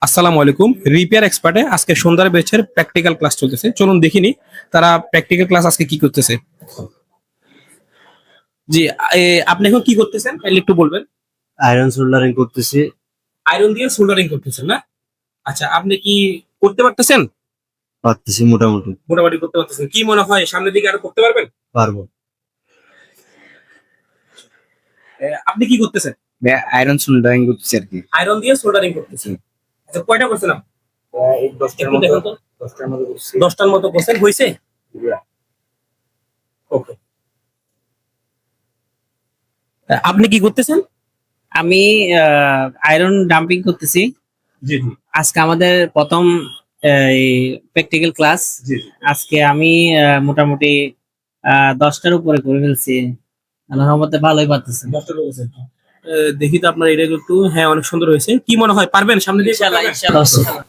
আসসালামু আলাইকুম। রিপেয়ার এক্সপার্টে আজকে সন্ধ্যার ব্যাচের প্র্যাকটিক্যাল ক্লাস চলতেছে। চলুন দেখিনি তারা প্র্যাকটিক্যাল ক্লাস আজকে কি করতেছে। জি, আপনি এখন কি করতেছেন কাইন্ডলি একটু বলবেন। আয়রন সোল্ডারিং করতেছি। আয়রন দিয়ে সোল্ডারিং করতেছেন না? আচ্ছা, আপনি কি করতে পারতেছেন? পারতেছি মোটামুটি। মোটামুটি করতে পারতেছেন। কি মনে হয় সামনের দিকে আরো করতে পারবেন? পারবো। আপনি কি করতেছেন? আয়রন সোল্ডারিং করতেছি আর কি। আয়রন দিয়ে সোল্ডারিং করতেছেন। আচ্ছা, কয়টা করছেন আপনি? এই 10টার একটু মতো দেখুন তো। 10টার মতো করছি। 10টার মতো করছেন, হয়েছে? ওকে। আপনি কি করতেছেন? আমি আয়রন ডাম্পিং করতেছি। জি জি আজকে আমাদের প্রথম প্র্যাকটিক্যাল ক্লাস। জি। আজকে আমি মোটামুটি 10টার উপরে করে ফেলছি। আল্লাহর রহমতে ভালোই পারতেছি। 10টা করেছেন। দেখি তো আপনার এটা একটু, হ্যাঁ অনেক সুন্দর হয়েছে। কি মনে হয় পারবেন সামনে দিয়ে? ইনশাআল্লাহ ইনশাআল্লাহ।